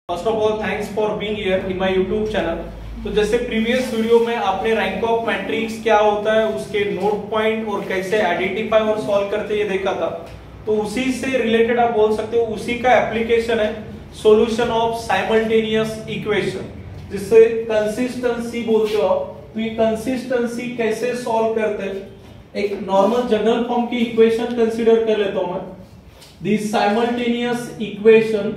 First of all thanks for being here in my YouTube channel. तो जैसे previous video में आपने rank of matrix क्या होता है, उसके नोट पॉइंट और कैसे आइडेंटिफाई और सॉल्व करते ये देखा था। तो उसी से रिलेटेड आप बोल सकते हो, उसी का एप्लीकेशन है सॉल्यूशन ऑफ साइमल्टेनियस इक्वेशन, जिससे कंसिस्टेंसी बोलते हो। तो ये कंसिस्टेंसी कैसे सॉल्व करते हैं, एक नॉर्मल जनरल फॉर्म की इक्वेशन कंसीडर कर लेता हूं मैं। This simultaneous equation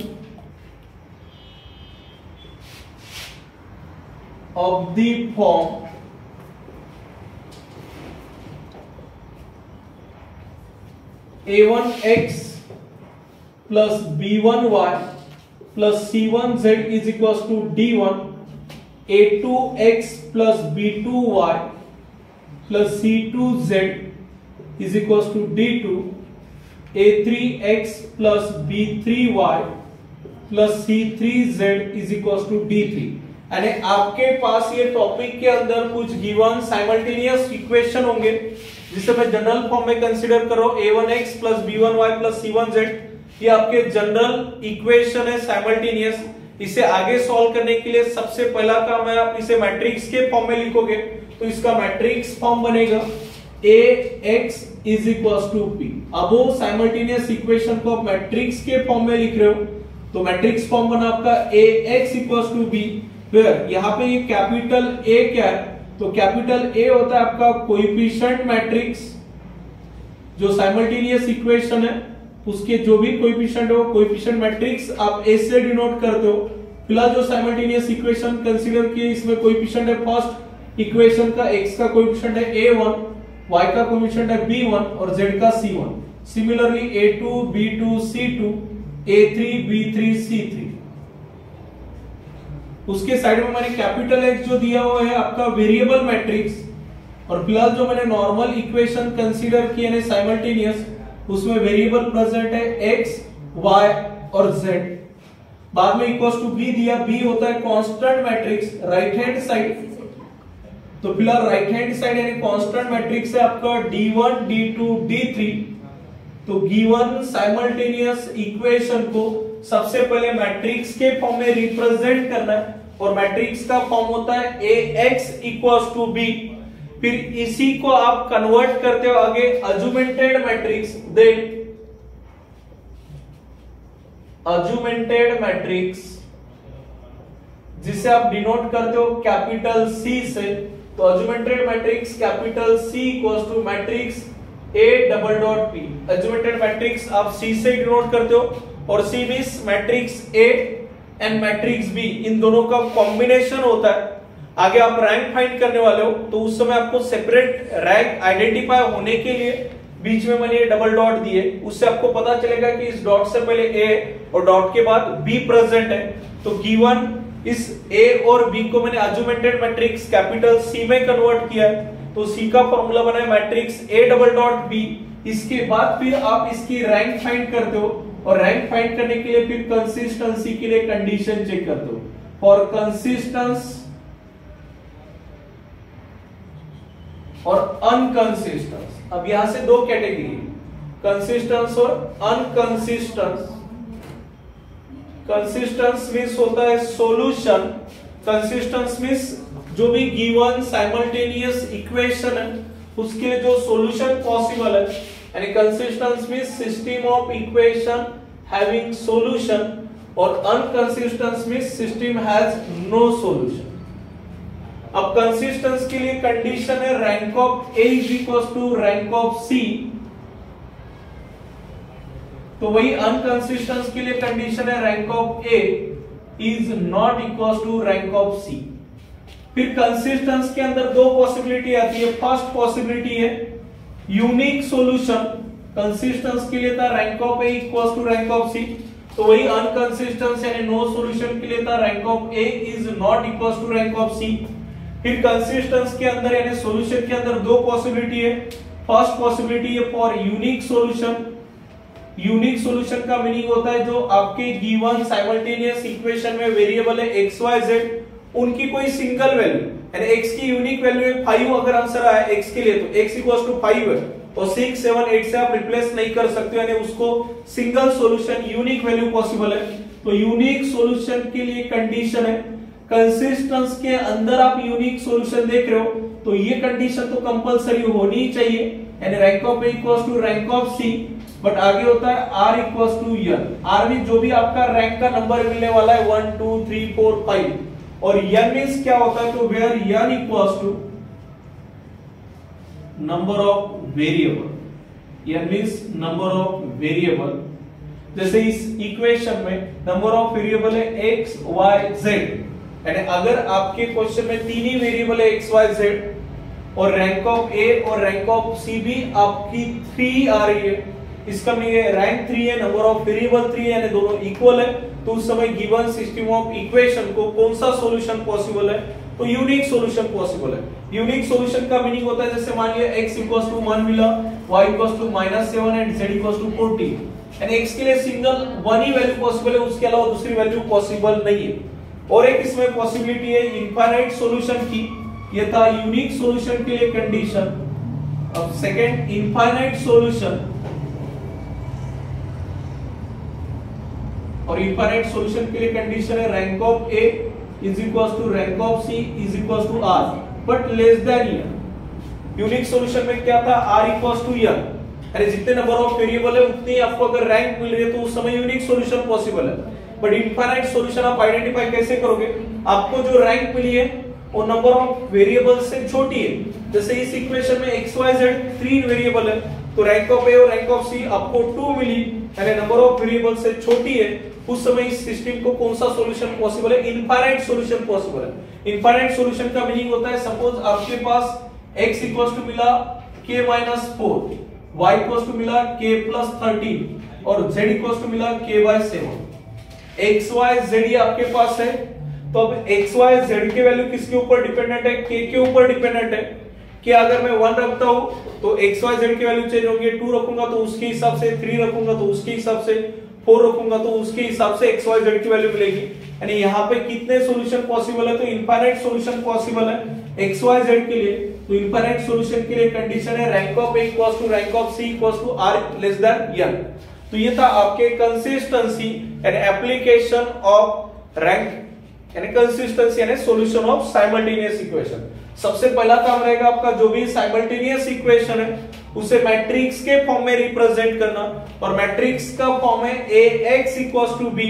of the form a1x plus b1y plus c1z is equals to d1, a2x plus b2y plus c2z is equals to d2, a3x plus b3y plus c3z is equals to d3। यानी आपके पास ये topic के अंदर कुछ given simultaneous equation होंगे, जिसे मैं general form में कंसीडर कर रहा हूं। a1x plus b1y plus c1z ये आपके जनरल इक्वेशन है साइमल्टेनियस। इसे आगे सॉल्व करने के लिए सबसे पहला काम है, आप इसे मैट्रिक्स के फॉर्म में लिखोगे तो इसका मैट्रिक्स फॉर्म बनेगा ax is equals to p। अब वो साइमल्टेनियस इक्वेशन को आप मैट्रिक्स के फॉर्म में लिख रहे हो, तो मैट्रिक्स फॉर्म बना आपका ax equals to b। फिर यहाँ पे ये कैपिटल A क्या है, तो कैपिटल A होता है आपका कोएफिशिएंट मैट्रिक्स। जो साइमल्टेनियस इक्वेशन है उसके जो भी कोएफिशिएंट है वो कोएफिशिएंट मैट्रिक्स आप A से डिनोट करते हो। फिलहाल जो साइमल्टेनियस इक्वेशन कंसीडर किए इसमें कोएफिशिएंट है, फर्स्ट इक्वेशन का x का कोएफिशिएंट है A1, y का कोएफिशिएंट है B1 और z का C1। Similarly A2, B2, C2, A3, B3, C3। उसके साइड में मैंने कैपिटल X जो दिया हुआ है आपका वेरिएबल मैट्रिक्स, और फिलहाल जो मैंने नॉर्मल इक्वेशन कंसीडर किए हैं साइमल्टेनियस, उसमें वेरिएबल प्रेजेंट है X, Y और Z। बाद में इक्वल्स टू B दिया, B होता है constant matrix right hand side. तो फिलहाल राइट हैंड साइड यानी कांस्टेंट मैट्रिक्स है आपका D1, D2, D3। तो गिवन साइमल्टेनियस इक्वेशन को सबसे पहले मैट्रिक्स के फॉर्म में रिप्रेजेंट करना है, और मैट्रिक्स का फॉर्म होता है ax equals to b। फिर इसी को आप कन्वर्ट करते हो आगे augmented matrix, then augmented matrix जिसे आप डिनोट करते हो कैपिटल C से। तो augmented matrix capital C equals to matrix A double dot P। Augmented matrix आप C से डिनोट करते हो, और C means matrix A and matrix B, इन दोनों का कॉम्बिनेशन होता है। आगे आप रैंक फाइंड करने वाले हो, तो उस समय आपको सेपरेट रैंक आइडेंटिफाई होने के लिए बीच में मैंने ये डबल डॉट दिए, उससे आपको पता चलेगा कि इस डॉट से पहले A और डॉट के बाद B प्रेजेंट है। तो गिवन इस A और B को मैंने अजुमेंटेड मैट्रिक्स कैपिटल C में कन्वर्ट किया है, तो C का फॉर्मूला बना है matrix A double dot B। इसके बाद फिर आप इसकी रैंक फाइंड करते हो, और रैंक फाइंड करने के लिए फिर कंसिस्टेंसी के लिए कंडीशन चेक करते हो। फॉर कंसिस्टेंस और अनकंसिस्टेंस, अब यहां से दो कैटेगरी, कंसिस्टेंस और अनकंसिस्टेंस। कंसिस्टेंस मींस होता है सॉल्यूशन, कंसिस्टेंस मींस जो भी गिवन साइमल्टेनियस इक्वेशन है उसके जो सॉल्यूशन पॉसिबल है, यानी consistence means system of equation having solution, और unconsistence means system has no solution. अब कंसिस्टेंस के लिए कंडीशन है rank of A is equals to rank of C। तो वही अनकंसिस्टेंस के लिए कंडीशन है rank of A is not equals to rank of C। फिर कंसिस्टेंस के अंदर दो पॉसिबिलिटी आती है। फर्स्ट पॉसिबिलिटी है यूनिक सॉल्यूशन, कंसिस्टेंस के लिए था rank of A equals to rank of C। तो वही अनकंसिस्टेंस यानी नो सॉल्यूशन के लिए था rank of A is not equals to rank of C। फिर कंसिस्टेंस के अंदर यानी सॉल्यूशन के अंदर दो पॉसिबिलिटी है। फर्स्ट पॉसिबिलिटी है for unique solution. Unique solution का मीनिंग होता है जो आपके गिवन साइमल्टेनियस इक्वेशन में वेरिएबल है x y z, उनकी कोई सिंगल वैल्यू, यानी x की यूनिक वैल्यू है 5 अगर आंसर आया x के लिए, तो x इक्वल्स टू 5 है, और 6, 7, 8 से आप रिप्लेस नहीं कर सकते, यानी उसको single solution unique value possible है। तो यूनिक सॉल्यूशन के लिए कंडीशन है कंसिस्टेंस के अंदर आप यूनिक सॉल्यूशन देख रहे हो तो ये कंडीशन तो कंपलसरी होनी ही चाहिए, यानी rank of A equals to rank of C. But आगे होता है R equals to N, R में जो भी आपका रैंक का नंबर मिलने वाला है 1 2 3 4 5, और एन मींस क्या होता है, तो where N equals to number of variable, N means number of variable. जैसे इस इक्वेशन में नंबर ऑफ वेरिएबल है x y z, यानी अगर आपके क्वेश्चन में तीन ही वेरिएबल है x y z और रैंक ऑफ a और रैंक ऑफ c भी आपकी 3 आ रही है, इसका मीनिंग है रैंक 3 है, नंबर ऑफ वेरिएबल 3 है, यानी दोनों इक्वल है, तो उस समय गिवन सिस्टम ऑफ इक्वेशन को कौन सा सॉल्यूशन पॉसिबल है, तो यूनिक सॉल्यूशन पॉसिबल है। यूनिक सॉल्यूशन का मीनिंग होता है जैसे मान लिया x इक्वल्स टू 1 मिला, y equals to -7 and z equals to 40, यानी x के लिए सिंगल वन ही वैल्यू पॉसिबल है, उसके अलावा दूसरी वैल्यू पॉसिबल नहीं है। और एक इसमें पॉसिबिलिटी है इनफाइनाइट सॉल्यूशन की, ये था यूनिक सॉल्यूशन के लिए कंडीशन। अब सेकंड इनफाइनाइट सॉल्यूशन, और इनफाइनाइट सॉल्यूशन के लिए कंडीशन है rank of A is equals to rank of C is equals to R but less than N. Unique solution में क्या था, आर इक्वल्स टू एन, अरे जितने नंबर ऑफ वेरिएबल है उतनी आपको अगर रैंक मिल रही है तो उस समय यूनिक सॉल्यूशन पॉसिबल है। बट इनफाइनाइट सॉल्यूशन आप आइडेंटिफाई कैसे करोगे, आपको जो रैंक मिली है वो नंबर ऑफ वेरिएबल से छोटी है। जैसे इस इक्वेशन में x y z 3 वेरिएबल है, तो रैंक ऑफ ए और रैंक ऑफ सी आपको 2 मिली, यानी नंबर ऑफ वेरिएबल से छोटी है, उस समय इस सिस्टम को कौन सा सॉल्यूशन पॉसिबल है, इनफाइनाइट सॉल्यूशन पॉसिबल है। इनफाइनाइट सॉल्यूशन का मीनिंग होता है सपोज आपके पास x इक्वल्स टू मिला k - 4, y इक्वल्स टू मिला k + 13 और z इक्वल्स टू मिला k/7। x y z ये आपके पास है, तो अब x y z के वैल्यू किसके ऊपर डिपेंडेंट है, k के ऊपर डिपेंडेंट है। कि अगर मैं 1 रखता हूं तो x y z के वैल्यू चेंज होंगे, 2 रखूंगा तो उसके हिसाब से, 3 रखूंगा तो उसके हिसाब से, 4 रखूंगा तो उसके हिसाब से x y z की वैल्यू मिलेगी। यानी यहाँ पे कितने सॉल्यूशन पॉसिबल है, तो इनफाइनाइट सॉल्यूशन पॉसिबल है x y z के लिए। तो इनफाइनाइट सॉल्यूशन के लिए कंडीशन है rank of a equals to rank of c equals to r less than n। तो ये था आपके consistency and application of rank, यानी कंसिस्टेंसी यानी सॉल्यूशन ऑफ साइमल्टेनियस इक्वेशन। सबसे पहला काम रहेगा आपका जो भी साइमल्टेनियस इक्वेशन है उसे मैट्रिक्स के फॉर्म में रिप्रेजेंट करना, और मैट्रिक्स का फॉर्म है ax इक्वल्स टू b।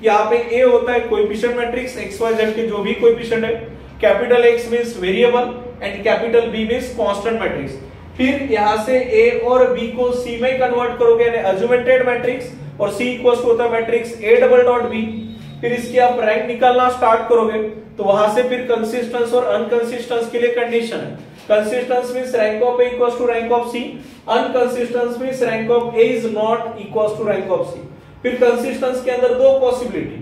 यहाँ पे a होता है coefficient matrix x y z के जो भी कोएफिशिएंट है, capital X means variable and capital B means constant matrix. फिर यहां से a और b को c में कन्वर्ट करोगे यानी अज्यूमेटेड मैट्रिक्स, और c इक्वल्स टू होता है matrix a double dot b। फिर इसकी आप रैंक निकालना स्टार्ट करोगे, तो वहां से फिर कंसिस्टेंस और अनकंसिस्टेंस के लिए कंडीशन है। Consistence means rank of a equals to rank of c, unconsistence means rank of a is not equals to rank of c। फिर कंसिस्टेंस के अंदर दो possibility,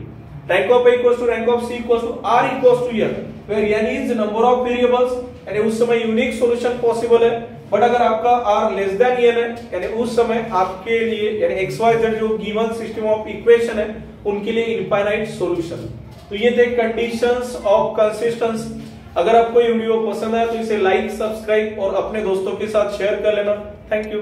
rank of a equals to rank of c equals to r equals to n, where n is number of variables, यानी उस समय unique solution possible है। But अगर आपका r लेस देन n है, यानी उस समय आपके लिए यानी x y z जो गिवन सिस्टम ऑफ इक्वेशन है उनके लिए इनफाइनाइट सॉल्यूशन। तो ये थे कंडीशंस ऑफ कंसिस्टेंसी। अगर आपको ये वीडियो पसंद आया तो इसे लाइक, सब्सक्राइब और अपने दोस्तों के साथ शेयर कर लेना। Thank you.